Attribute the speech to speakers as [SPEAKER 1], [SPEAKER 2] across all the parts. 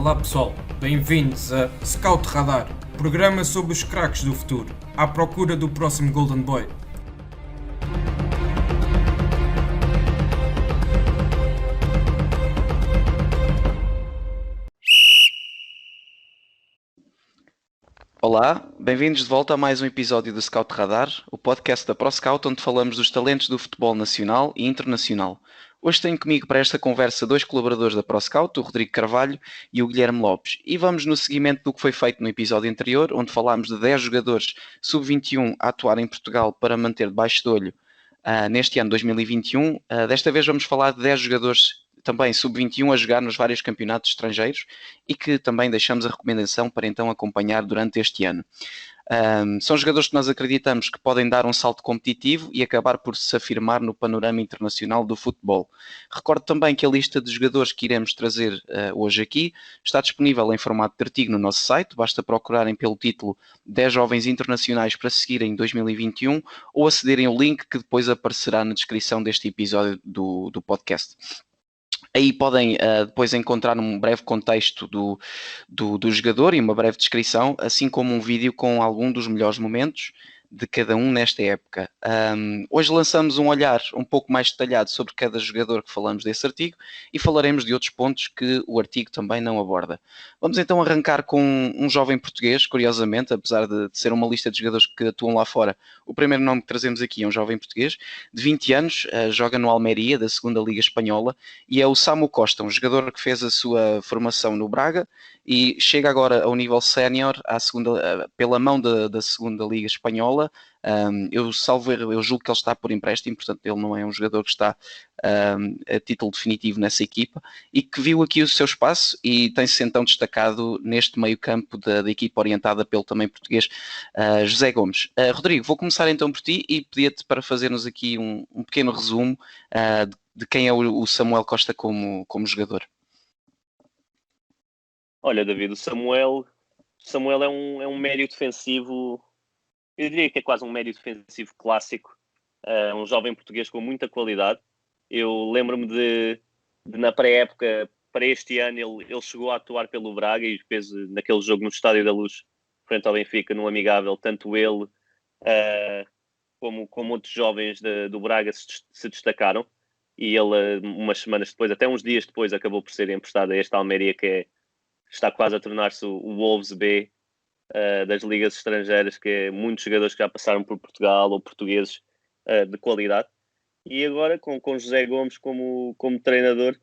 [SPEAKER 1] Olá pessoal, bem-vindos a Scout Radar, programa sobre os craques do futuro, à procura do próximo Golden Boy.
[SPEAKER 2] Olá, bem-vindos de volta a mais um episódio do Scout Radar, o podcast da ProScout, onde falamos dos talentos do futebol nacional e internacional. Hoje tenho comigo para esta conversa dois colaboradores da ProScout, o Rodrigo Carvalho e o Guilherme Lopes, e vamos no seguimento do que foi feito no episódio anterior, onde falámos de 10 jogadores sub-21 a atuar em Portugal para manter debaixo de olho neste ano 2021. Desta vez vamos falar de 10 jogadores também sub-21 a jogar nos vários campeonatos estrangeiros e que também deixamos a recomendação para então acompanhar durante este ano. São jogadores que nós acreditamos que podem dar um salto competitivo e acabar por se afirmar no panorama internacional do futebol. Recordo também que a lista de jogadores que iremos trazer hoje aqui está disponível em formato de artigo no nosso site, basta procurarem pelo título 10 jovens internacionais para seguir em 2021 ou acederem ao link que depois aparecerá na descrição deste episódio do podcast. Aí podem depois encontrar um breve contexto do jogador e uma breve descrição, assim como um vídeo com algum dos melhores momentos de cada um nesta época. Hoje lançamos um olhar um pouco mais detalhado sobre cada jogador que falamos desse artigo e falaremos de outros pontos que o artigo também não aborda. Vamos então arrancar com um jovem português, curiosamente, apesar de ser uma lista de jogadores que atuam lá fora. O primeiro nome que trazemos aqui é um jovem português de 20 anos, joga no Almeria, da segunda Liga Espanhola, e é o Samu Costa, um jogador que fez a sua formação no Braga e chega agora ao nível sénior pela mão da segunda Liga Espanhola. Eu julgo que ele está por empréstimo, portanto ele não é um jogador que está a título definitivo nessa equipa e que viu aqui o seu espaço e tem-se então destacado neste meio campo da equipa orientada pelo também português José Gomes. Rodrigo, vou começar então por ti e pedia-te para fazermos aqui um pequeno resumo de quem é o Samuel Costa como jogador.
[SPEAKER 3] Olha, David, o Samuel é um médio defensivo, eu diria que é quase um médio defensivo clássico, um jovem português com muita qualidade. Eu lembro-me de na pré-época, para este ano, ele chegou a atuar pelo Braga e fez naquele jogo no Estádio da Luz, frente ao Benfica, no amigável, tanto ele como outros jovens do Braga se destacaram. E ele, umas semanas depois, até uns dias depois, acabou por ser emprestado a este Almeria, que está quase a tornar-se o Wolves B das ligas estrangeiras, que é muitos jogadores que já passaram por Portugal ou portugueses de qualidade. E agora, com José Gomes como treinador,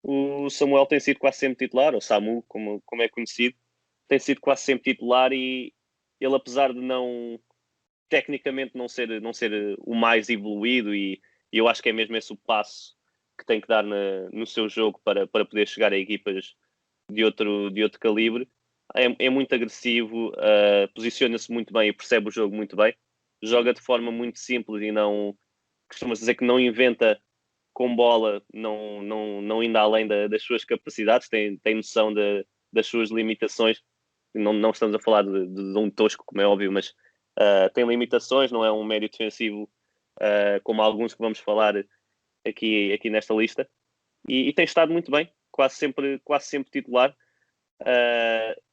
[SPEAKER 3] o Samuel tem sido quase sempre titular, ou Samu, como é conhecido, tem sido quase sempre titular e ele, apesar de tecnicamente não ser o mais evoluído, e eu acho que é mesmo esse o passo que tem que dar no seu jogo para poder chegar a equipas de outro calibre, é muito agressivo, posiciona-se muito bem e percebe o jogo muito bem, joga de forma muito simples e não, costuma-se dizer que não inventa com bola, não indo além das suas capacidades, tem noção das suas limitações. Não estamos a falar de um tosco, como é óbvio, mas tem limitações, não é um médio defensivo como alguns que vamos falar aqui nesta lista, e tem estado muito bem, quase sempre titular.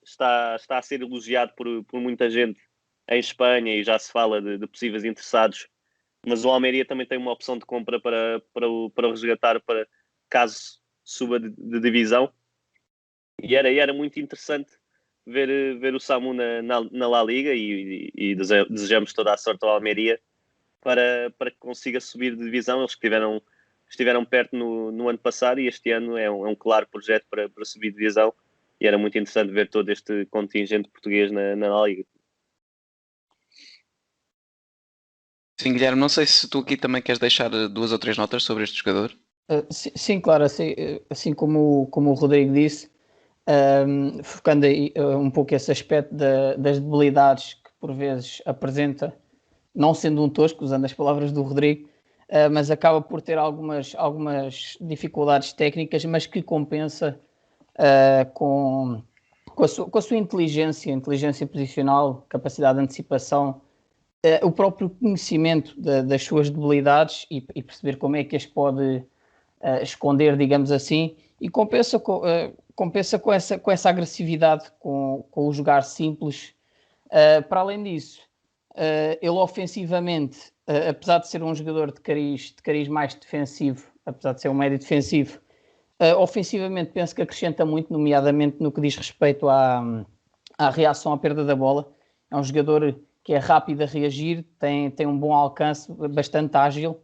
[SPEAKER 3] Está a ser elogiado por muita gente em Espanha e já se fala de possíveis interessados, mas o Almeria também tem uma opção de compra para o resgatar, para caso suba de divisão, e era muito interessante ver o Samu na La Liga, e desejamos toda a sorte ao Almeria para que consiga subir de divisão. Eles estiveram perto no ano passado e este ano é um claro projeto para subir de divisão, e era muito interessante ver todo este contingente português na Liga.
[SPEAKER 2] Sim, Guilherme, não sei se tu aqui também queres deixar 2 ou 3 notas sobre este jogador.
[SPEAKER 4] Sim, claro, assim como o Rodrigo disse, focando aí um pouco esse aspecto das debilidades que por vezes apresenta, não sendo um tosco, usando as palavras do Rodrigo, mas acaba por ter algumas dificuldades técnicas, mas que compensa com a sua inteligência posicional, capacidade de antecipação, o próprio conhecimento das suas debilidades e perceber como é que as pode esconder, digamos assim, e compensa compensa com essa agressividade, com o jogar simples. Para além disso, ele ofensivamente, apesar de ser um jogador de cariz mais defensivo, apesar de ser um médio defensivo, ofensivamente penso que acrescenta muito, nomeadamente no que diz respeito à reação à perda da bola. É um jogador que é rápido a reagir, tem um bom alcance, bastante ágil,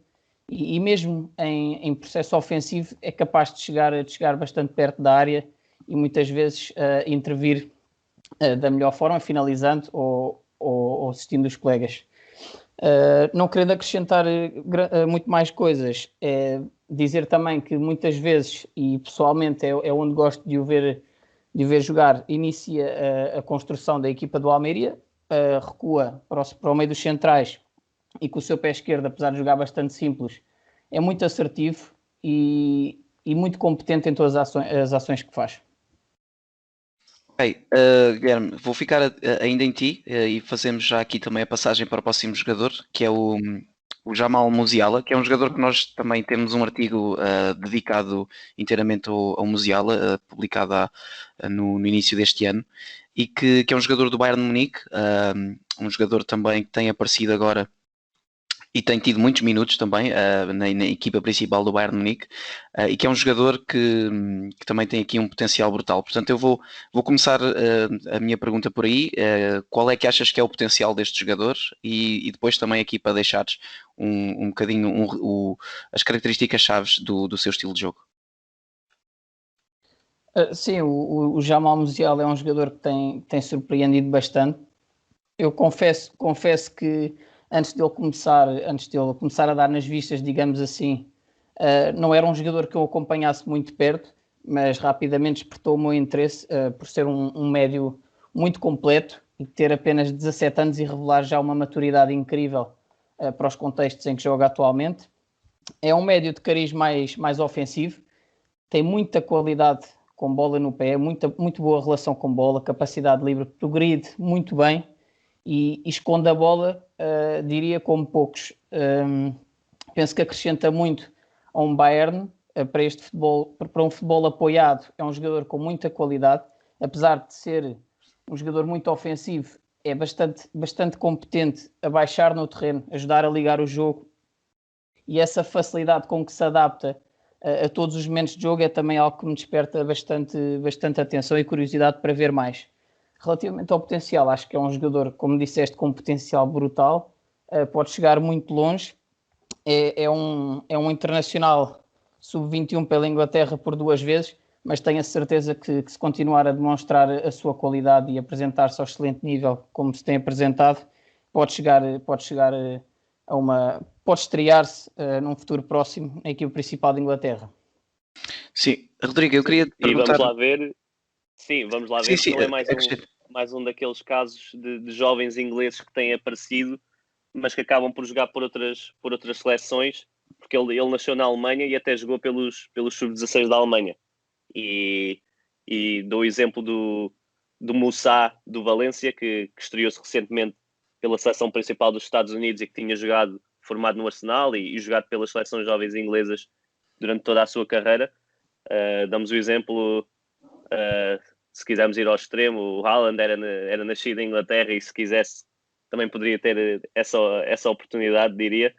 [SPEAKER 4] e mesmo em processo ofensivo é capaz de chegar bastante perto da área e muitas vezes intervir da melhor forma, finalizando ou assistindo os colegas. Não querendo acrescentar muito mais coisas, dizer também que muitas vezes, e pessoalmente é onde gosto de o ver jogar, inicia a construção da equipa do Almeria, recua para o meio dos centrais e com o seu pé esquerdo, apesar de jogar bastante simples, é muito assertivo e muito competente em todas as ações que faz.
[SPEAKER 2] Ok, Guilherme, vou ficar ainda em ti e fazemos já aqui também a passagem para o próximo jogador, que é o Jamal Musiala, que é um jogador que nós também temos um artigo dedicado inteiramente ao Musiala, publicado no início deste ano, e que é um jogador do Bayern de Munique, um jogador também que tem aparecido agora e tem tido muitos minutos também na equipa principal do Bayern de Munique, e que é um jogador que também tem aqui um potencial brutal. Portanto, eu vou começar a minha pergunta por aí. Qual é que achas que é o potencial deste jogador? E depois também aqui para deixares um bocadinho as características-chaves do seu estilo de jogo.
[SPEAKER 4] Sim, o Jamal Musiala é um jogador que tem surpreendido bastante. Eu confesso que antes dele começar a dar nas vistas, digamos assim, não era um jogador que eu acompanhasse muito de perto, mas rapidamente despertou o meu interesse por ser um médio muito completo e ter apenas 17 anos e revelar já uma maturidade incrível para os contextos em que joga atualmente. É um médio de cariz mais ofensivo, tem muita qualidade com bola no pé, muito boa relação com bola, capacidade livre, progride muito bem e esconde a bola, diria, como poucos. Penso que acrescenta muito a um Bayern para este futebol, para um futebol apoiado. É um jogador com muita qualidade, apesar de ser um jogador muito ofensivo, é bastante competente a baixar no terreno, ajudar a ligar o jogo, e essa facilidade com que se adapta a todos os momentos de jogo é também algo que me desperta bastante atenção e curiosidade para ver mais. Relativamente ao potencial, acho que é um jogador, como disseste, com um potencial brutal, pode chegar muito longe. É um internacional sub-21 pela Inglaterra por 2 vezes, mas tenho a certeza que se continuar a demonstrar a sua qualidade e apresentar-se ao excelente nível como se tem apresentado, pode estrear-se num futuro próximo na equipe principal da Inglaterra.
[SPEAKER 2] Sim, Rodrigo, eu queria te
[SPEAKER 3] E
[SPEAKER 2] perguntar...
[SPEAKER 3] vamos lá ver. Sim, vamos lá ver se não é mais um daqueles casos de jovens ingleses que têm aparecido, mas que acabam por jogar por outras seleções, porque ele nasceu na Alemanha e até jogou pelos sub-16 da Alemanha. E dou o exemplo do Moussa, do Valência, que estreou-se recentemente pela seleção principal dos Estados Unidos e que tinha jogado, formado no Arsenal e jogado pelas seleções jovens inglesas durante toda a sua carreira. Damos o exemplo, se quisermos ir ao extremo, o Haaland era nascido em Inglaterra e se quisesse também poderia ter essa oportunidade, diria.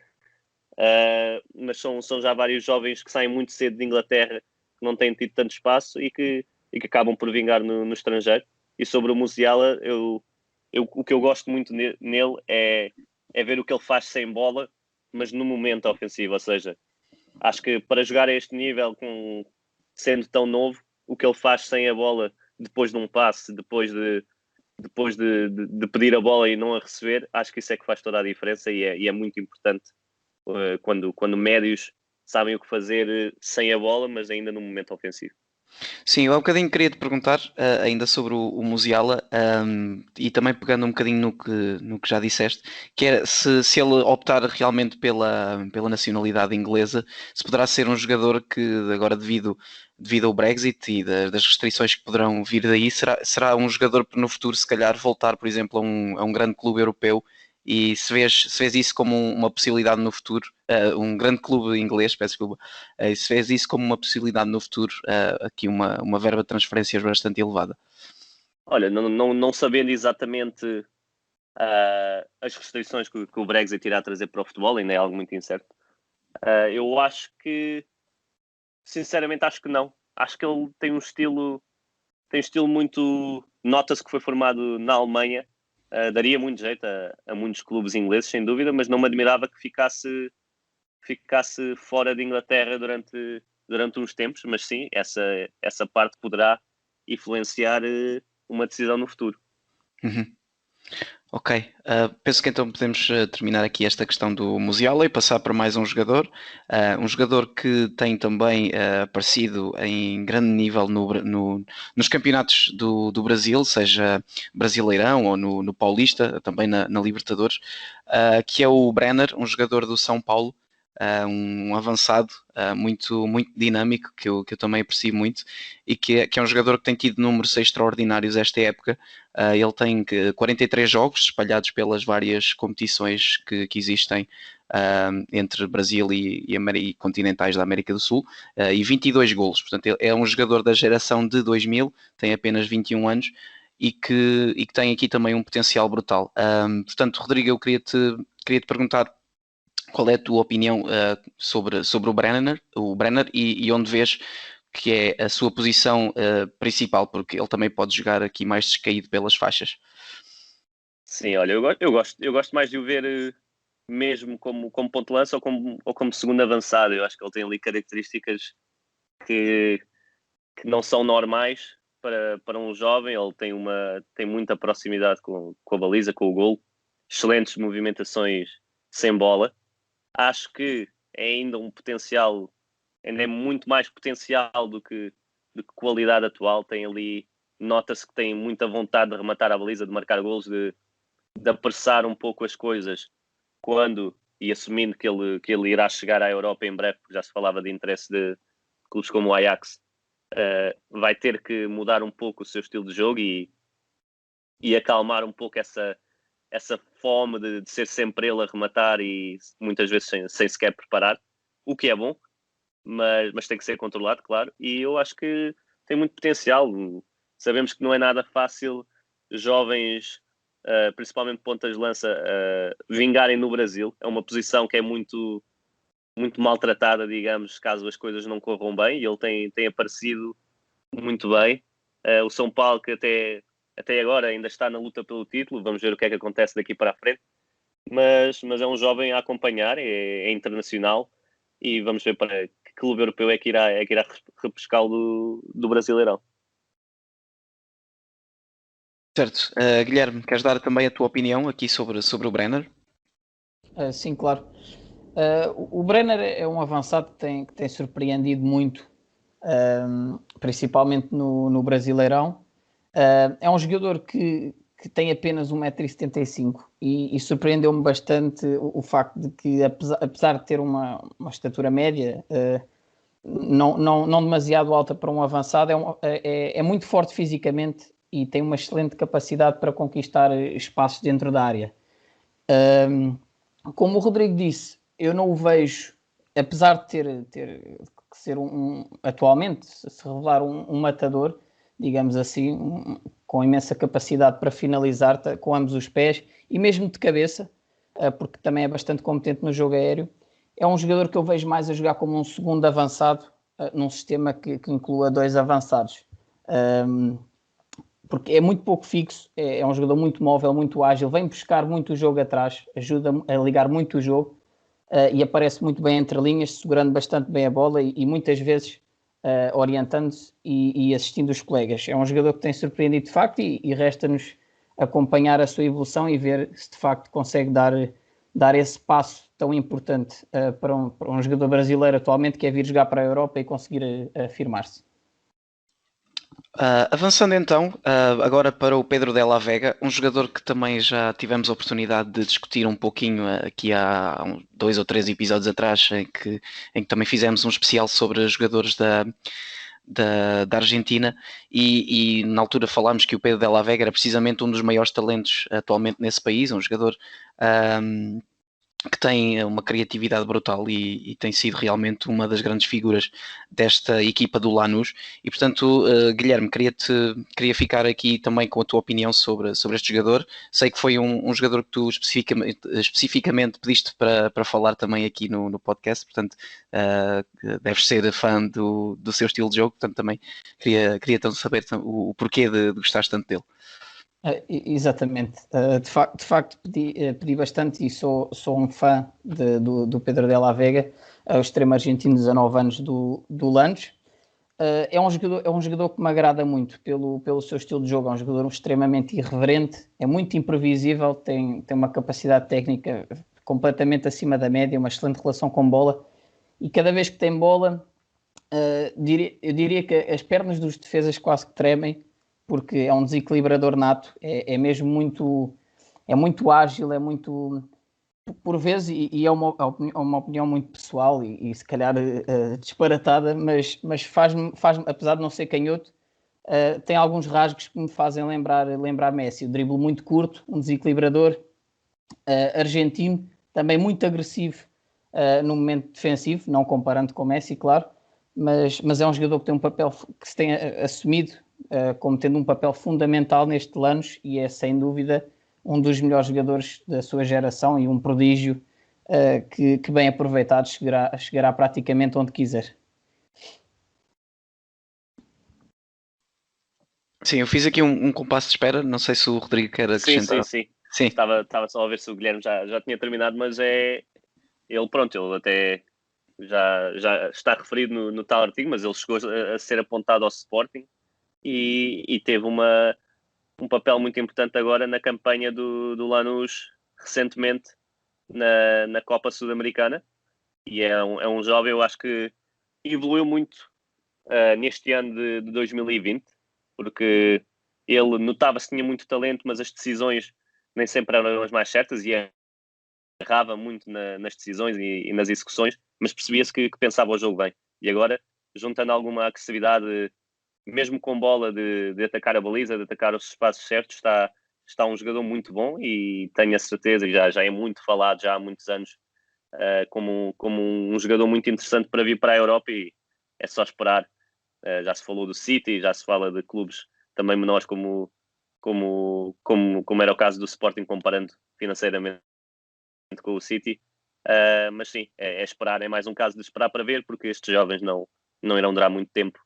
[SPEAKER 3] Mas são já vários jovens que saem muito cedo de Inglaterra, que não têm tido tanto espaço e que acabam por vingar no estrangeiro. E sobre o Musiala, o que eu gosto muito nele é ver o que ele faz sem bola, mas no momento ofensivo. Ou seja, acho que para jogar a este nível, sendo tão novo, o que ele faz sem a bola, depois de um passe, depois de pedir a bola e não a receber, acho que isso é que faz toda a diferença e é muito importante quando médios sabem o que fazer sem a bola, mas ainda no momento ofensivo.
[SPEAKER 2] Sim, eu há um bocadinho queria te perguntar ainda sobre o Musiala, e também pegando um bocadinho no que já disseste, que era se ele optar realmente pela nacionalidade inglesa, se poderá ser um jogador que agora devido ao Brexit e das restrições que poderão vir daí, será um jogador para no futuro se calhar voltar, por exemplo, a um grande clube europeu E se vês isso como uma possibilidade no futuro, um grande clube inglês, peço desculpa, e se vês isso como uma possibilidade no futuro, aqui uma verba de transferências bastante elevada.
[SPEAKER 3] Olha, não sabendo exatamente as restrições que o Brexit irá trazer para o futebol, ainda é algo muito incerto. Eu acho que, sinceramente, acho que não. Acho que ele tem um estilo muito. Nota-se que foi formado na Alemanha. Daria muito jeito a muitos clubes ingleses, sem dúvida, mas não me admirava que ficasse fora de Inglaterra durante uns tempos. Mas sim, essa parte poderá influenciar uma decisão no futuro.
[SPEAKER 2] Uhum. Ok, penso que então podemos terminar aqui esta questão do Musiala e passar para mais um jogador. Um jogador que tem também aparecido em grande nível nos campeonatos do Brasil, seja Brasileirão ou no Paulista, também na Libertadores, que é o Brenner, um jogador do São Paulo, um avançado muito, muito dinâmico, que eu também aprecio muito, e que é um jogador que tem tido números extraordinários esta época. Ele tem 43 jogos espalhados pelas várias competições que existem entre Brasil e continentais da América do Sul, e 22 golos. Portanto, ele é um jogador da geração de 2000, tem apenas 21 anos, e que tem aqui também um potencial brutal. Portanto, Rodrigo, eu queria te perguntar qual é a tua opinião sobre o Brenner e onde vês que é a sua posição principal, porque ele também pode jogar aqui mais descaído pelas faixas.
[SPEAKER 3] Sim, olha, eu gosto mais de o ver mesmo como ponto de lança ou como segundo avançado. Eu acho que ele tem ali características que não são normais para um jovem. Ele tem muita proximidade com a baliza, com o golo, excelentes movimentações sem bola. Acho que é ainda um potencial, ainda é muito mais potencial do que qualidade atual. Tem ali, nota-se que tem muita vontade de rematar a baliza, de marcar golos, de apressar um pouco as coisas quando, e assumindo que ele irá chegar à Europa em breve, porque já se falava de interesse de clubes como o Ajax, vai ter que mudar um pouco o seu estilo de jogo e acalmar um pouco essa fome de ser sempre ele a rematar e muitas vezes sem sequer preparar, o que é bom, mas tem que ser controlado, claro, e eu acho que tem muito potencial. Sabemos que não é nada fácil jovens, principalmente pontas de lança, vingarem no Brasil. É uma posição que é muito, muito maltratada, digamos, caso as coisas não corram bem, e ele tem aparecido muito bem. O São Paulo, que até agora ainda está na luta pelo título, vamos ver o que é que acontece daqui para a frente, mas é um jovem a acompanhar, é internacional, e vamos ver para que clube europeu é que irá repescá-lo do Brasileirão.
[SPEAKER 2] Certo. Guilherme, queres dar também a tua opinião aqui sobre o Brenner?
[SPEAKER 4] Sim, claro. O Brenner é um avançado que tem surpreendido muito, principalmente no Brasileirão. É um jogador que tem apenas 1,75 m e surpreendeu-me bastante o facto de que, apesar de ter uma estatura média, não demasiado alta para um avançado, é muito forte fisicamente e tem uma excelente capacidade para conquistar espaços dentro da área. Como o Rodrigo disse, eu não o vejo, apesar de ter que ser atualmente, se revelar um matador, digamos assim, com imensa capacidade para finalizar com ambos os pés e mesmo de cabeça, porque também é bastante competente no jogo aéreo. É um jogador que eu vejo mais a jogar como um segundo avançado, num sistema que inclua dois avançados. Porque é muito pouco fixo, é um jogador muito móvel, muito ágil, vem buscar muito o jogo atrás, ajuda a ligar muito o jogo e aparece muito bem entre linhas, segurando bastante bem a bola e muitas vezes orientando-se e assistindo os colegas. É um jogador que tem surpreendido de facto e resta-nos acompanhar a sua evolução e ver se de facto consegue dar esse passo tão importante para um jogador brasileiro atualmente, que é vir jogar para a Europa e conseguir afirmar-se.
[SPEAKER 2] Avançando então, agora para o Pedro Della Vega, um jogador que também já tivemos a oportunidade de discutir um pouquinho aqui há 2 ou 3 episódios atrás, em que também fizemos um especial sobre jogadores da Argentina, e na altura falámos que o Pedro de la Vega era precisamente um dos maiores talentos atualmente nesse país, um jogador que tem uma criatividade brutal e tem sido realmente uma das grandes figuras desta equipa do Lanús. E portanto, Guilherme, queria ficar aqui também com a tua opinião sobre este jogador. Sei que foi um jogador que tu especificamente pediste para falar também aqui no podcast, portanto deves ser fã do seu estilo de jogo, portanto também queria então saber o porquê de gostares tanto dele.
[SPEAKER 4] Exatamente. De facto pedi bastante e sou um fã do Pedro de la Vega, o extremo argentino de 19 anos do Lanús. É um jogador que me agrada muito pelo seu estilo de jogo. É um jogador extremamente irreverente, é muito imprevisível, tem uma capacidade técnica completamente acima da média, uma excelente relação com bola, e cada vez que tem bola, eu diria que as pernas dos defesas quase que tremem, porque é um desequilibrador nato, é mesmo muito ágil, é muito, por vezes, e é uma opinião muito pessoal e se calhar disparatada, mas faz-me, apesar de não ser canhoto, tem alguns rasgos que me fazem lembrar Messi. O drible muito curto, um desequilibrador argentino, também muito agressivo no momento defensivo, não comparando com Messi, claro, mas é um jogador que tem um papel que se tem assumido como tendo um papel fundamental neste Lanús, e é sem dúvida um dos melhores jogadores da sua geração e um prodígio que bem aproveitado chegará praticamente onde quiser.
[SPEAKER 3] Sim,
[SPEAKER 2] eu fiz aqui um compasso de espera, não sei se o Rodrigo quer acrescentar.
[SPEAKER 3] Sim. Estava só a ver se o Guilherme já tinha terminado, mas ele até já está referido no tal artigo, mas ele chegou a ser apontado ao Sporting e teve um papel muito importante agora na campanha do Lanús recentemente na Copa Sul-Americana, e é um jovem, eu acho que evoluiu muito neste ano de 2020, porque ele notava-se que tinha muito talento, mas as decisões nem sempre eram as mais certas e errava muito nas decisões e nas execuções, mas percebia-se que pensava o jogo bem. E agora, juntando alguma agressividade, mesmo com bola, de atacar a baliza, de atacar os espaços certos, está um jogador muito bom, e tenho a certeza, e já é muito falado já há muitos anos, como um jogador muito interessante para vir para a Europa, e é só esperar. Já se falou do City, já se fala de clubes também menores como era o caso do Sporting, comparando financeiramente com o City. Mas sim, é esperar, é mais um caso de esperar para ver, porque estes jovens não irão durar muito tempo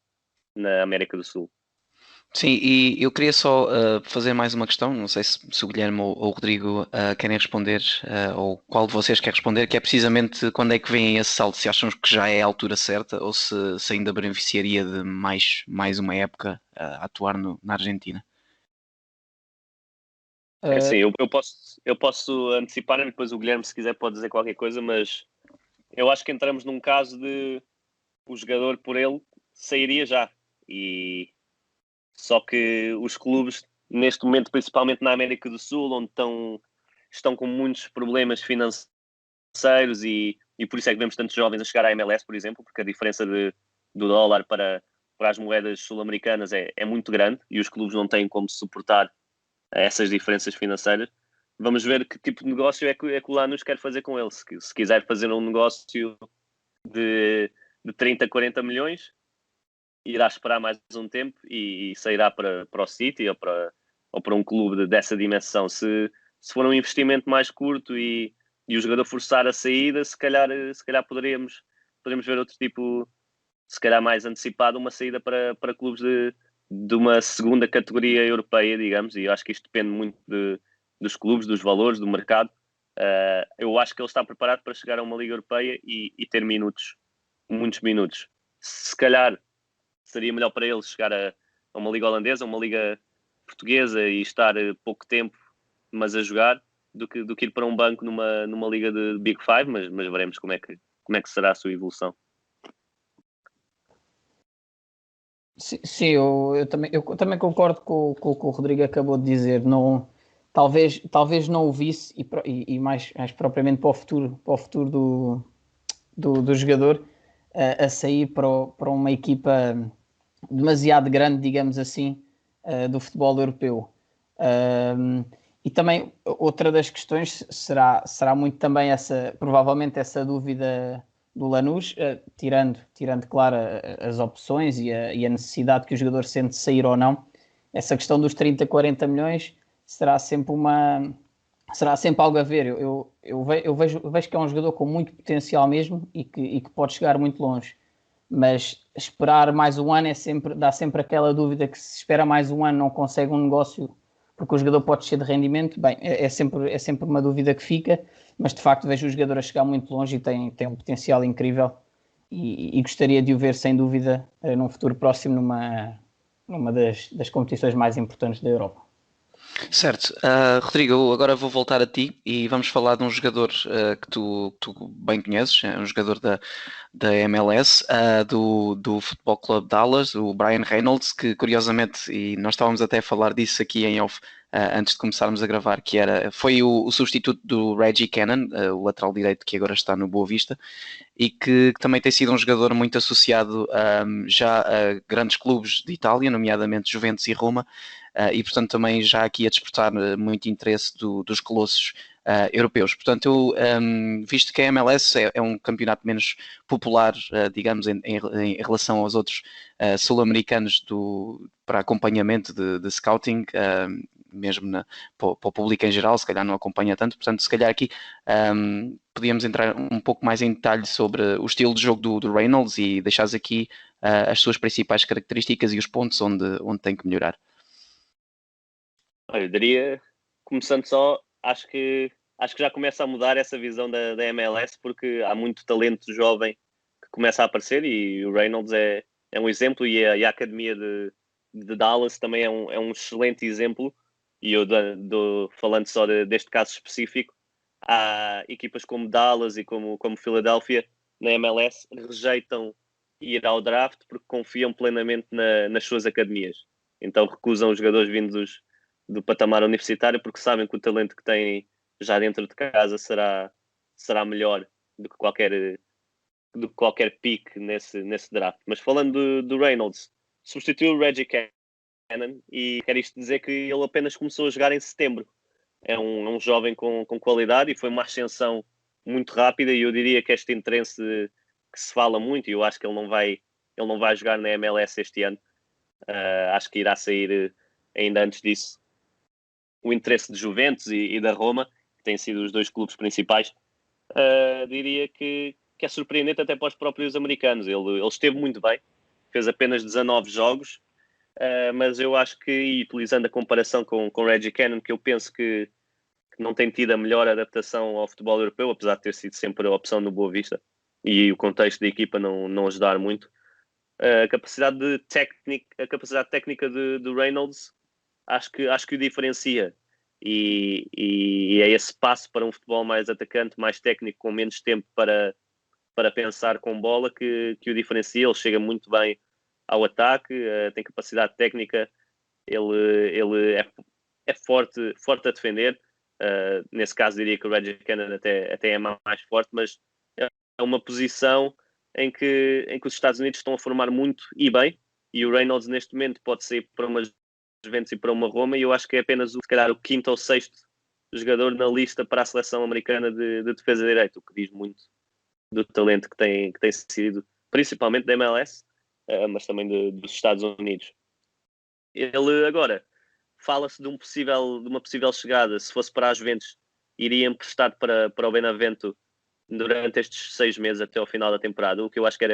[SPEAKER 3] na América do Sul.
[SPEAKER 2] Sim, e eu queria só fazer mais uma questão, não sei se o Guilherme ou o Rodrigo querem responder, ou qual de vocês quer responder, que é precisamente quando é que vem esse salto, se acham que já é a altura certa ou se ainda beneficiaria de mais uma época a atuar na Argentina.
[SPEAKER 3] Sim, eu posso antecipar, e depois o Guilherme, se quiser, pode dizer qualquer coisa, mas eu acho que entramos num caso de o jogador por ele sairia já, e só que os clubes, neste momento, principalmente na América do Sul, onde estão com muitos problemas financeiros, e por isso é que vemos tantos jovens a chegar à MLS, por exemplo, porque a diferença do dólar para as moedas sul-americanas é muito grande, e os clubes não têm como suportar essas diferenças financeiras. Vamos ver que tipo de negócio é que o Lanús quer fazer com ele. Se quiser fazer um negócio de 30, 40 milhões, irá esperar mais um tempo e sairá para o City ou para um clube dessa dimensão. Se for um investimento mais curto e o jogador forçar a saída, se calhar poderemos ver outro tipo, se calhar mais antecipado, uma saída para clubes de uma segunda categoria europeia, digamos, e eu acho que isto depende muito dos clubes, dos valores, do mercado. Eu acho que ele está preparado para chegar a uma Liga Europeia e ter muitos minutos. Se calhar seria melhor para ele chegar a uma Liga Holandesa, uma Liga Portuguesa, e estar pouco tempo, mas a jogar, do que ir para um banco numa Liga de Big Five, mas veremos como é que será a sua evolução.
[SPEAKER 4] Sim, eu também concordo com o que o Rodrigo acabou de dizer. Não, talvez não o visse, e mais propriamente para o futuro do jogador, a sair para uma equipa demasiado grande, digamos assim, do futebol europeu. E também outra das questões será muito também provavelmente essa dúvida do Lanús, tirando claro, as opções e a necessidade que o jogador sente de sair ou não. Essa questão dos 30, 40 milhões será sempre algo a ver. Eu vejo que é um jogador com muito potencial mesmo e que pode chegar muito longe. Mas esperar mais um ano dá sempre aquela dúvida que se espera mais um ano não consegue um negócio porque o jogador pode ser de rendimento. Bem, é sempre uma dúvida que fica, mas de facto vejo o jogador a chegar muito longe e tem um potencial incrível e gostaria de o ver sem dúvida num futuro próximo numa das competições mais importantes da Europa.
[SPEAKER 2] Certo. Rodrigo, eu agora vou voltar a ti e vamos falar de um jogador que tu bem conheces, é um jogador da MLS, do Futebol Clube Dallas, o Brian Reynolds, que curiosamente, e nós estávamos até a falar disso aqui em off, antes de começarmos a gravar, foi o substituto do Reggie Cannon, o lateral direito que agora está no Boa Vista, e que também tem sido um jogador muito associado já a grandes clubes de Itália, nomeadamente Juventus e Roma, e portanto também já aqui a despertar muito interesse dos colossos europeus. Portanto, visto que a MLS é um campeonato menos popular, digamos, em relação aos outros sul-americanos para acompanhamento de scouting, mesmo para o público em geral, se calhar não acompanha tanto, portanto, se calhar aqui podíamos entrar um pouco mais em detalhe sobre o estilo de jogo do Reynolds e deixares aqui as suas principais características e os pontos onde tem que melhorar.
[SPEAKER 3] Eu diria, começando só, acho que já começa a mudar essa visão da MLS, porque há muito talento jovem que começa a aparecer e o Reynolds é um exemplo, e a academia de Dallas também é um excelente exemplo. E eu, falando só deste caso específico, há equipas como Dallas e como Philadelphia na MLS rejeitam ir ao draft porque confiam plenamente nas suas academias. Então recusam os jogadores vindos do patamar universitário porque sabem que o talento que têm já dentro de casa será melhor do que qualquer pick nesse draft. Mas falando do Reynolds, substituiu o Reggie Cannon e quer isto dizer que ele apenas começou a jogar em setembro. É um jovem com qualidade e foi uma ascensão muito rápida, e eu diria que este interesse que se fala muito, e eu acho que ele não vai jogar na MLS este ano, acho que irá sair ainda antes disso. O interesse de Juventus e da Roma, que têm sido os dois clubes principais, diria que é surpreendente até para os próprios americanos. Ele esteve muito bem, fez apenas 19 jogos, mas eu acho que, e utilizando a comparação com Reggie Cannon, que eu penso que não tem tido a melhor adaptação ao futebol europeu, apesar de ter sido sempre a opção no Boa Vista e o contexto da equipa não ajudar muito. A capacidade técnica do Reynolds acho que o diferencia, e é esse passo para um futebol mais atacante, mais técnico, com menos tempo para pensar com bola, que o diferencia. Ele chega muito bem ao ataque, tem capacidade técnica, ele é forte a defender. Nesse caso diria que o Reggie Cannon até é mais forte, mas é uma posição em que os Estados Unidos estão a formar muito e bem, e o Reynolds neste momento pode sair para uma Juventus e para uma Roma, e eu acho que é apenas se calhar o quinto ou sexto jogador na lista para a seleção americana de defesa de direito, o que diz muito do talento que tem sido, principalmente da MLS, mas também dos Estados Unidos. Ele agora fala-se de uma possível chegada. Se fosse para a Juventus, iria emprestado para o Benevento durante estes 6 meses até ao final da temporada, o que eu acho que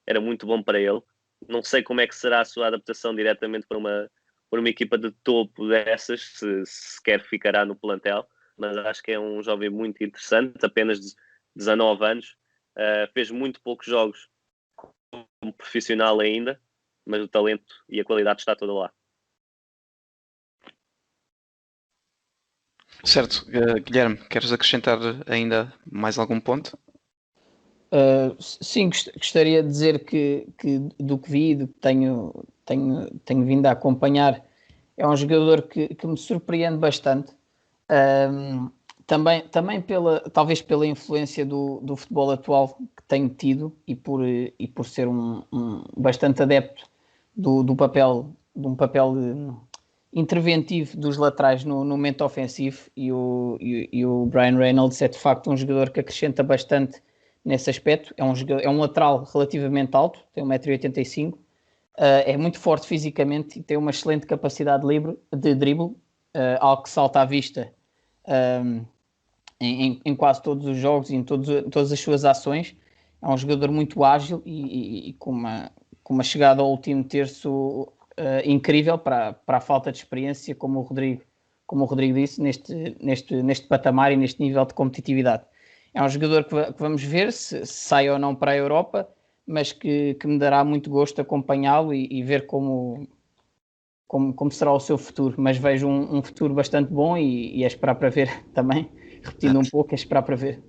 [SPEAKER 3] era muito bom para ele. Não sei como é que será a sua adaptação diretamente para uma equipa de topo dessas, se sequer ficará no plantel, mas acho que é um jovem muito interessante, apenas de 19 anos, fez muito poucos jogos como profissional ainda, mas o talento e a qualidade está toda lá.
[SPEAKER 2] Certo. Guilherme, queres acrescentar ainda mais algum ponto?
[SPEAKER 4] Sim, gostaria de dizer que do que vi, do que tenho vindo a acompanhar, é um jogador que me surpreende bastante. Também talvez pela influência do futebol atual que tenho tido, e por ser um bastante adepto do papel, de um papel interventivo dos laterais no momento ofensivo, e o Brian Reynolds é de facto um jogador que acrescenta bastante nesse aspecto. É um lateral relativamente alto, tem 1,85 m, é muito forte fisicamente e tem uma excelente capacidade de drible, algo que salta à vista em quase todos os jogos e em todas as suas ações. É um jogador muito ágil e com uma chegada ao último terço incrível para a falta de experiência, como o Rodrigo disse, neste patamar e neste nível de competitividade. É um jogador que vamos ver se sai ou não para a Europa, mas que me dará muito gosto acompanhá-lo e ver como será o seu futuro. Mas vejo um futuro bastante bom e é esperar para ver também, repetindo um pouco, é esperar para ver.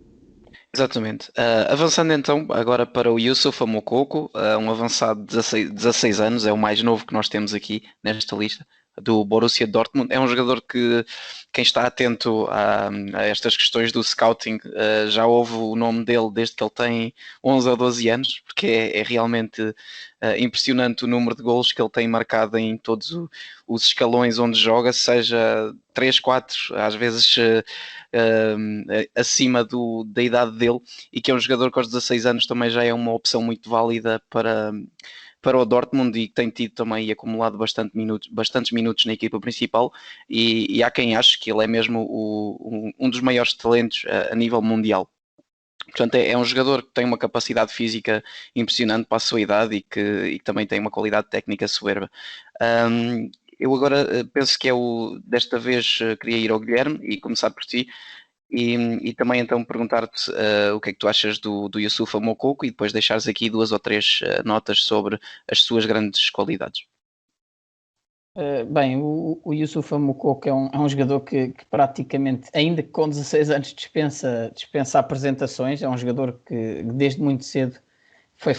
[SPEAKER 2] Exatamente. Avançando então agora para o Youssoufa Moukoko, um avançado de 16 anos, é o mais novo que nós temos aqui nesta lista, do Borussia Dortmund. É um jogador que quem está atento a estas questões do scouting já ouve o nome dele desde que ele tem 11 ou 12 anos, porque é realmente impressionante o número de golos que ele tem marcado em todos os escalões onde joga, seja 3, 4, às vezes acima da idade dele, e que é um jogador que aos 16 anos também já é uma opção muito válida para o Dortmund e que tem tido também acumulado bastantes minutos na equipa principal, e há quem ache que ele é mesmo um dos maiores talentos a nível mundial. Portanto, é um jogador que tem uma capacidade física impressionante para a sua idade e que também tem uma qualidade técnica soberba. Eu agora penso que desta vez queria ir ao Guilherme e começar por ti. E também então perguntar-te o que é que tu achas do Youssoufa Moukoko, e depois deixares aqui 2 ou 3 notas sobre as suas grandes qualidades.
[SPEAKER 4] Bem, o Youssoufa Moukoko é um jogador que praticamente, ainda que com 16 anos, dispensa apresentações. É um jogador que desde muito cedo foi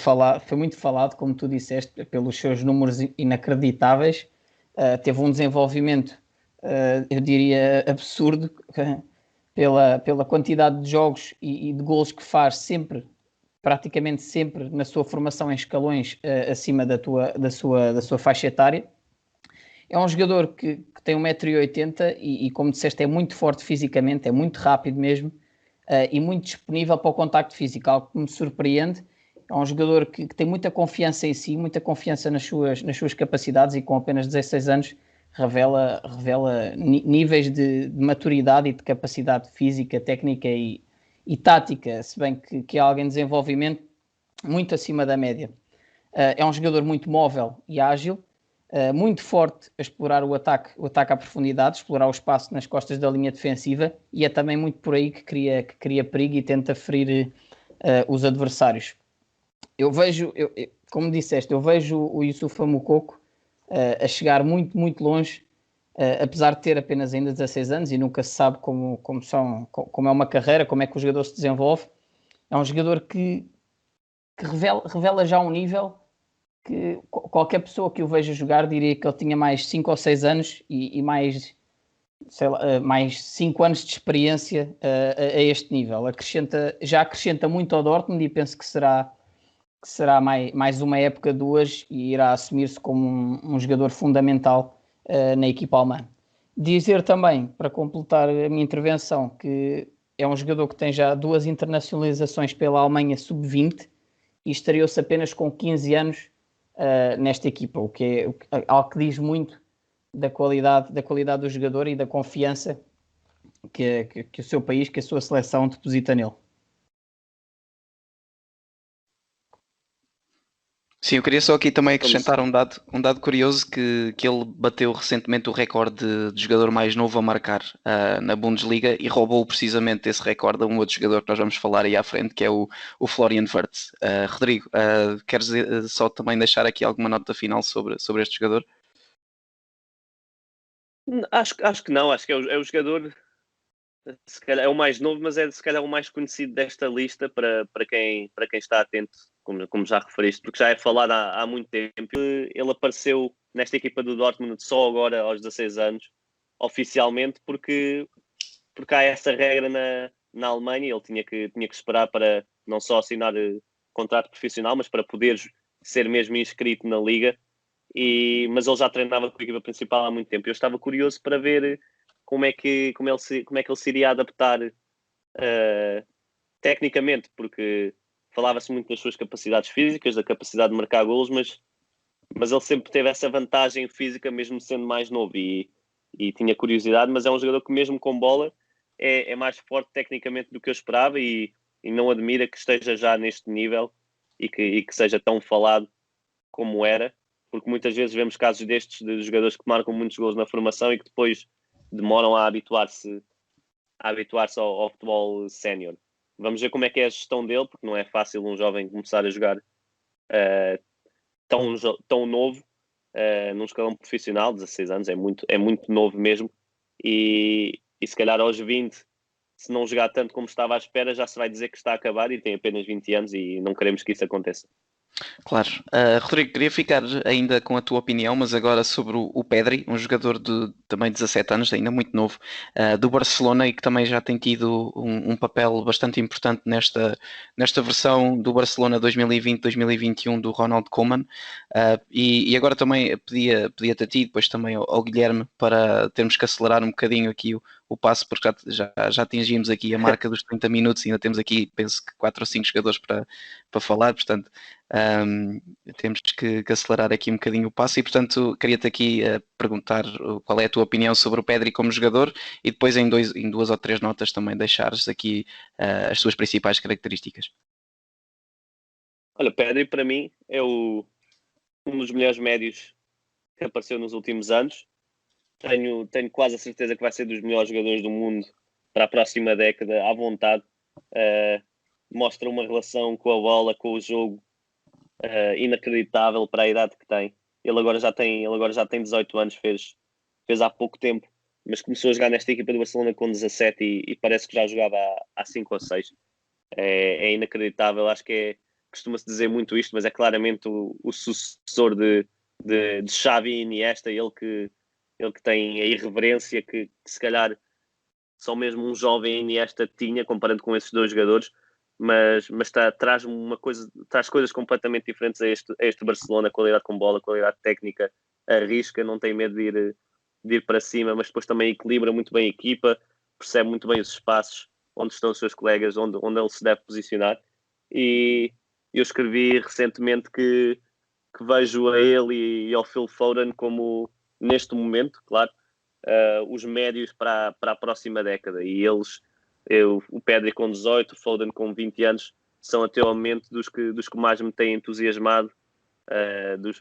[SPEAKER 4] muito falado, como tu disseste, pelos seus números inacreditáveis. Teve um desenvolvimento, eu diria, absurdo, pela quantidade de jogos e de golos que faz praticamente sempre na sua formação em escalões acima da sua faixa etária. É um jogador que tem 1,80 m e, como disseste, é muito forte fisicamente, é muito rápido mesmo, e muito disponível para o contacto físico, algo que me surpreende. É um jogador que tem muita confiança em si, muita confiança nas suas capacidades, e com apenas 16 anos revela níveis de maturidade e de capacidade física, técnica e tática, se bem que é alguém em desenvolvimento muito acima da média. É um jogador muito móvel e ágil, muito forte a explorar o ataque à profundidade, explorar o espaço nas costas da linha defensiva, e é também muito por aí que cria perigo e tenta ferir os adversários. Como disseste, eu vejo o Youssoufa Moukoko a chegar muito, muito longe, apesar de ter apenas ainda 16 anos e nunca se sabe como é uma carreira, como é que o jogador se desenvolve. É um jogador que revela já um nível que qualquer pessoa que o veja jogar diria que ele tinha mais 5 ou 6 anos e mais 5 anos de experiência a este nível. Já acrescenta muito ao Dortmund, e penso que será mais uma época, 2, e irá assumir-se como um jogador fundamental na equipa alemã. Dizer também, para completar a minha intervenção, que é um jogador que tem já 2 internacionalizações pela Alemanha sub-20 e estreou-se apenas com 15 anos nesta equipa, o que é algo que diz muito da qualidade do jogador e da confiança que o seu país, que a sua seleção deposita nele.
[SPEAKER 2] Sim, eu queria só aqui também acrescentar um dado curioso, que ele bateu recentemente o recorde de jogador mais novo a marcar na Bundesliga, e roubou precisamente esse recorde a um outro jogador que nós vamos falar aí à frente, que é o Florian Wirtz. Rodrigo, queres só também deixar aqui alguma nota final sobre este jogador?
[SPEAKER 3] Acho que não, acho que é o jogador, se calhar é o mais novo, mas é se calhar o mais conhecido desta lista para quem está atento, como já referiste, porque já é falado há muito tempo. Ele apareceu nesta equipa do Dortmund só agora, aos 16 anos, oficialmente, porque há essa regra na Alemanha. Ele tinha que esperar para não só assinar contrato profissional, mas para poder ser mesmo inscrito na liga. mas ele já treinava com a equipa principal há muito tempo. Eu estava curioso para ver como é que ele se iria adaptar tecnicamente, porque falava-se muito das suas capacidades físicas, da capacidade de marcar golos, mas ele sempre teve essa vantagem física, mesmo sendo mais novo, e tinha curiosidade, mas é um jogador que mesmo com bola é mais forte tecnicamente do que eu esperava, e não admira que esteja já neste nível e que seja tão falado como era, porque muitas vezes vemos casos destes de jogadores que marcam muitos gols na formação e que depois demoram a habituar-se ao futebol sénior. Vamos ver como é que é a gestão dele, porque não é fácil um jovem começar a jogar tão novo num escalão profissional. 16 anos é muito novo mesmo, e se calhar aos 20, se não jogar tanto como estava à espera, já se vai dizer que está a acabar, e tem apenas 20 anos e não queremos que isso aconteça.
[SPEAKER 2] Claro. Rodrigo, queria ficar ainda com a tua opinião, mas agora sobre o Pedri, um jogador de também 17 anos, ainda muito novo, do Barcelona, e que também já tem tido um papel bastante importante nesta versão do Barcelona 2020-2021 do Ronald Koeman. E agora também pedia-te a ti, depois também ao Guilherme, para termos que acelerar um bocadinho aqui o passo, porque já atingimos aqui a marca dos 30 minutos e ainda temos aqui, penso que 4 ou 5 jogadores para falar, portanto temos que acelerar aqui um bocadinho o passo, e portanto queria-te aqui perguntar qual é a tua opinião sobre o Pedri como jogador, e depois em 2 ou 3 notas também deixares aqui as suas principais características.
[SPEAKER 3] Olha, Pedri para mim é um dos melhores médios que apareceu nos últimos anos. Tenho quase a certeza que vai ser dos melhores jogadores do mundo para a próxima década, à vontade. Mostra uma relação com a bola, com o jogo, inacreditável para a idade que tem. Ele agora já tem 18 anos, fez há pouco tempo, mas começou a jogar nesta equipa do Barcelona com 17 e parece que já jogava há 5 ou 6. É inacreditável, acho que costuma-se dizer muito isto, mas é claramente o sucessor de Xavi e Iniesta, ele que tem a irreverência que se calhar só mesmo um jovem Iniesta tinha, comparando com esses dois jogadores, mas traz coisas completamente diferentes a este Barcelona: qualidade com bola, qualidade técnica, arrisca, não tem medo de ir para cima, mas depois também equilibra muito bem a equipa, percebe muito bem os espaços onde estão os seus colegas, onde ele se deve posicionar. E eu escrevi recentemente que vejo a ele e ao Phil Foden como, neste momento, claro, os médios para a próxima década. E o Pedri com 18, o Foden com 20 anos, são até ao momento dos que mais me têm entusiasmado,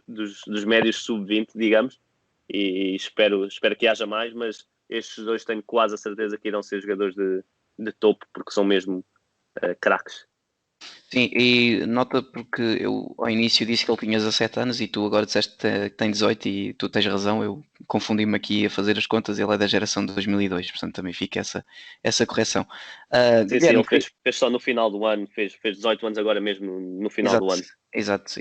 [SPEAKER 3] dos médios sub-20, digamos, e espero que haja mais, mas estes dois tenho quase a certeza que irão ser jogadores de topo, porque são mesmo craques.
[SPEAKER 2] Sim, e nota, porque eu ao início disse que ele tinha 17 anos e tu agora disseste que tem 18, e tu tens razão, eu confundi-me aqui a fazer as contas, ele é da geração de 2002, portanto também fica essa correção.
[SPEAKER 3] Sim,
[SPEAKER 2] Guilherme,
[SPEAKER 3] ele fez só no final do ano, fez 18 anos agora mesmo no final do ano.
[SPEAKER 2] Exato.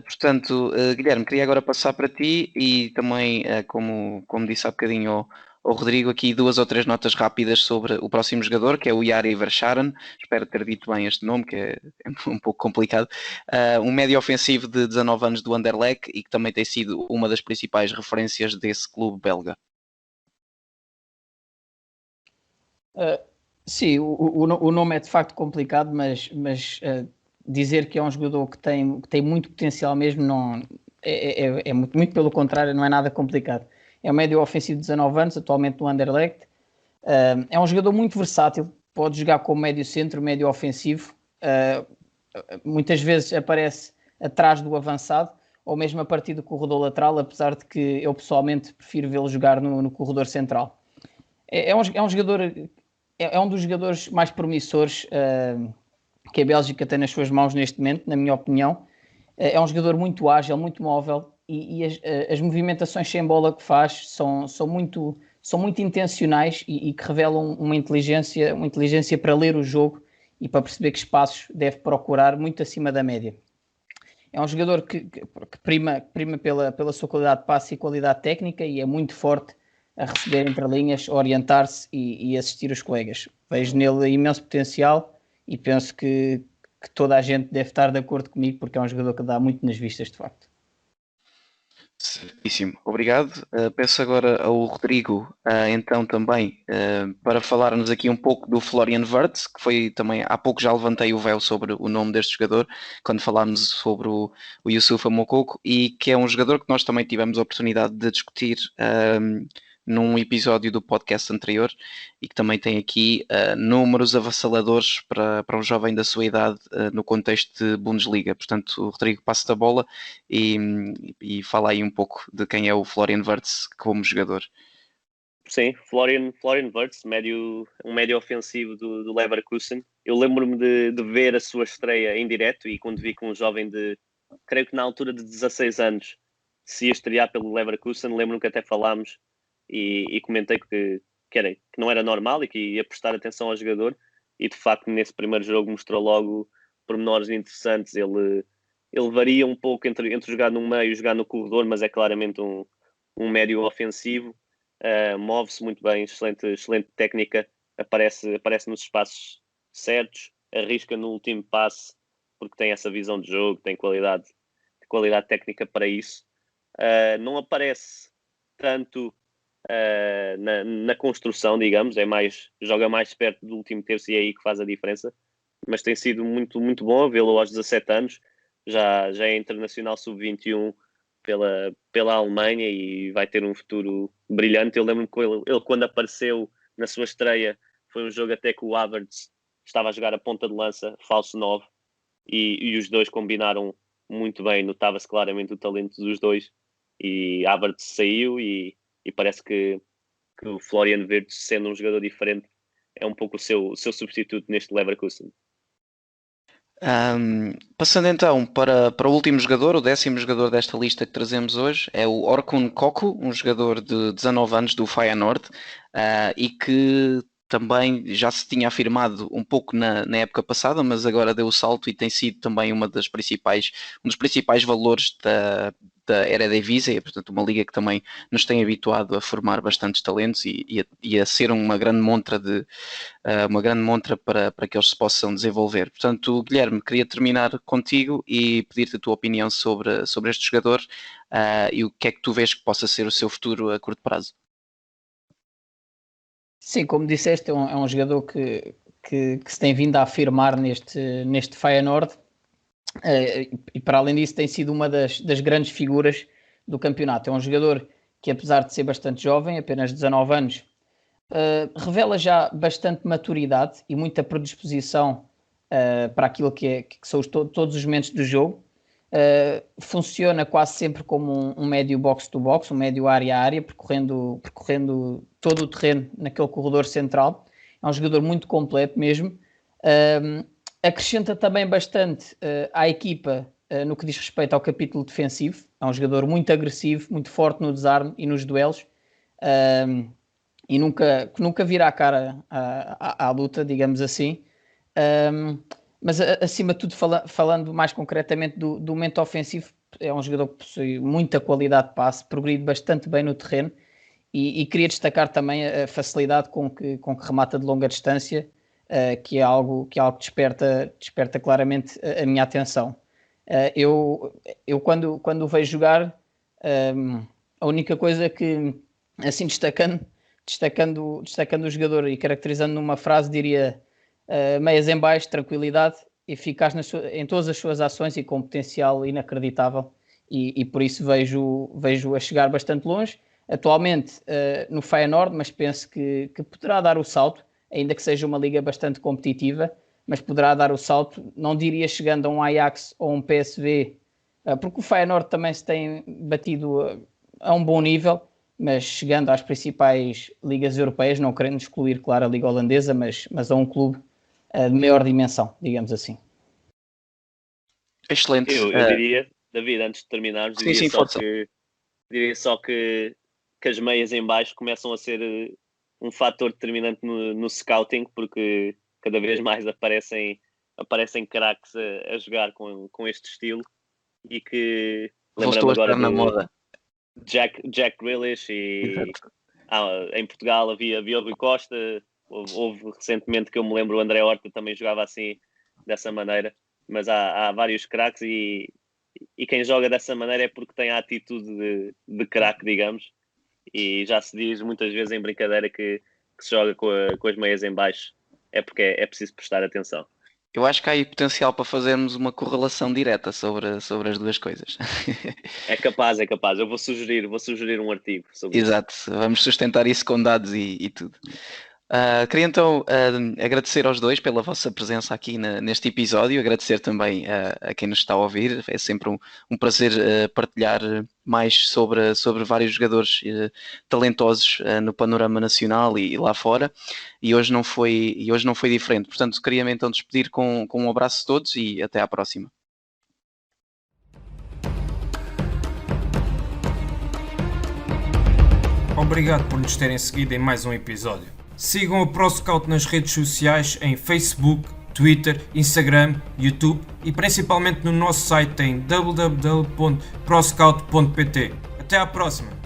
[SPEAKER 2] Portanto, Guilherme, queria agora passar para ti, e também, como disse há bocadinho ao Rodrigo, aqui 2 ou 3 notas rápidas sobre o próximo jogador, que é o Yari Verscharen. Espero ter dito bem este nome, que é um pouco complicado. Um médio ofensivo de 19 anos do Anderlecht, e que também tem sido uma das principais referências desse clube belga.
[SPEAKER 4] Sim, o nome é de facto complicado, mas dizer que é um jogador que tem muito potencial mesmo, não, é muito pelo contrário, não é nada complicado. É um médio ofensivo de 19 anos, atualmente no Anderlecht. É um jogador muito versátil, pode jogar como médio centro, médio ofensivo. Muitas vezes aparece atrás do avançado, ou mesmo a partir do corredor lateral, apesar de que eu pessoalmente prefiro vê-lo jogar no corredor central. É um jogador, é um dos jogadores mais promissores que a Bélgica tem nas suas mãos neste momento, na minha opinião. É um jogador muito ágil, muito móvel, e as movimentações sem bola que faz são muito intencionais, e que revelam uma inteligência para ler o jogo e para perceber que espaços deve procurar, muito acima da média. É um jogador que prima pela sua qualidade de passe e qualidade técnica, e é muito forte a receber entre linhas, a orientar-se e assistir os colegas. Vejo nele imenso potencial, e penso que toda a gente deve estar de acordo comigo, porque é um jogador que dá muito nas vistas, de facto.
[SPEAKER 2] Certíssimo, obrigado. Peço agora ao Rodrigo, então também, para falar-nos aqui um pouco do Florian Wirtz, que foi também, há pouco já levantei o véu sobre o nome deste jogador, quando falámos sobre o Youssoufa Moukoko, e que é um jogador que nós também tivemos a oportunidade de discutir num episódio do podcast anterior, e que também tem aqui números avassaladores para um jovem da sua idade no contexto de Bundesliga. Portanto, Rodrigo, passa-te a bola e fala aí um pouco de quem é o Florian Wirtz como jogador.
[SPEAKER 3] Sim, Florian Wirtz, um médio ofensivo do Leverkusen. Eu lembro-me de ver a sua estreia em direto e quando vi que um jovem creio que na altura de 16 anos, se ia estrear pelo Leverkusen, lembro-me que até falámos e comentei que não era normal e que ia prestar atenção ao jogador, e de facto nesse primeiro jogo mostrou logo pormenores interessantes. Ele varia um pouco entre jogar no meio e jogar no corredor, mas é claramente um médio ofensivo. Move-se muito bem, excelente técnica, aparece nos espaços certos, arrisca no último passe porque tem essa visão de jogo, tem qualidade técnica para isso. Não aparece tanto na construção, digamos, joga mais perto do último terço e é aí que faz a diferença, mas tem sido muito, muito bom vê-lo aos 17 anos, já é internacional sub-21 pela Alemanha e vai ter um futuro brilhante. Eu lembro-me que ele quando apareceu na sua estreia, foi um jogo até que o Havertz estava a jogar a ponta de lança, falso 9, e os dois combinaram muito bem, notava-se claramente o talento dos dois, e Havertz saiu e parece que o Florian Wirtz, sendo um jogador diferente, é um pouco o seu substituto neste Leverkusen.
[SPEAKER 2] Passando então para o último jogador, o 10º jogador desta lista que trazemos hoje, é o Orkun Kokku, um jogador de 19 anos do Feyenoord, e que também já se tinha afirmado um pouco na época passada, mas agora deu o salto e tem sido também um dos principais valores da Eredivisie, portanto uma liga que também nos tem habituado a formar bastantes talentos e a ser uma grande montra para que eles se possam desenvolver. Portanto, Guilherme, queria terminar contigo e pedir-te a tua opinião sobre este jogador e o que é que tu vês que possa ser o seu futuro a curto prazo.
[SPEAKER 4] Sim, como disseste, é um jogador que se tem vindo a afirmar neste Feyenoord, e para além disso tem sido uma das grandes figuras do campeonato. É um jogador que, apesar de ser bastante jovem, apenas 19 anos, revela já bastante maturidade e muita predisposição para aquilo que são todos os momentos do jogo. Funciona quase sempre como um médio box-to-box, um médio área-a-área, percorrendo todo o terreno naquele corredor central. É um jogador muito completo mesmo. Acrescenta também bastante à equipa no que diz respeito ao capítulo defensivo. É um jogador muito agressivo, muito forte no desarme e nos duelos. E nunca vira a cara à luta, digamos assim. Mas acima de tudo, falando mais concretamente do momento ofensivo, é um jogador que possui muita qualidade de passe, progride bastante bem no terreno e queria destacar também a facilidade com que remata de longa distância, que é algo que desperta claramente a minha atenção. Eu quando o vejo jogar, a única coisa que, assim destacando o jogador e caracterizando numa frase, diria meias em baixo, tranquilidade, eficaz em todas as suas ações e com potencial inacreditável, e por isso vejo a chegar bastante longe. Atualmente no Feyenoord, mas penso que poderá dar o salto, ainda que seja uma liga bastante competitiva, mas poderá dar o salto, não diria chegando a um Ajax ou um PSV, porque o Feyenoord também se tem batido a um bom nível, mas chegando às principais ligas europeias, não querendo excluir, claro, a liga holandesa, mas a um clube de maior dimensão, digamos assim.
[SPEAKER 2] Excelente.
[SPEAKER 3] Eu diria, David, antes de terminarmos, diria só que as meias em baixo começam a ser um fator determinante no scouting, porque cada vez mais aparecem craques a jogar com este estilo, e que lembrando agora
[SPEAKER 2] na moda.
[SPEAKER 3] Jack Grealish e em Portugal havia o Rui Costa, houve recentemente que eu me lembro o André Horta também jogava assim, dessa maneira, mas há vários craques e e quem joga dessa maneira é porque tem a atitude de craque, digamos, e já se diz muitas vezes em brincadeira que se joga com as meias em baixo, é porque é preciso prestar atenção.
[SPEAKER 2] Eu acho que há aí potencial para fazermos uma correlação direta sobre as duas coisas.
[SPEAKER 3] É capaz. Eu vou sugerir um artigo sobre isso.
[SPEAKER 2] Exato, vamos sustentar isso com dados e tudo. Queria então agradecer aos dois pela vossa presença aqui neste episódio, agradecer também a quem nos está a ouvir. É sempre um prazer partilhar mais sobre vários jogadores talentosos no panorama nacional e lá fora, e hoje não foi diferente. Portanto, queria-me então despedir com um abraço a todos e até à próxima.
[SPEAKER 1] Obrigado por nos terem seguido em mais um episódio. Sigam a ProScout nas redes sociais em Facebook, Twitter, Instagram, YouTube e principalmente no nosso site em www.proscout.pt. Até à próxima!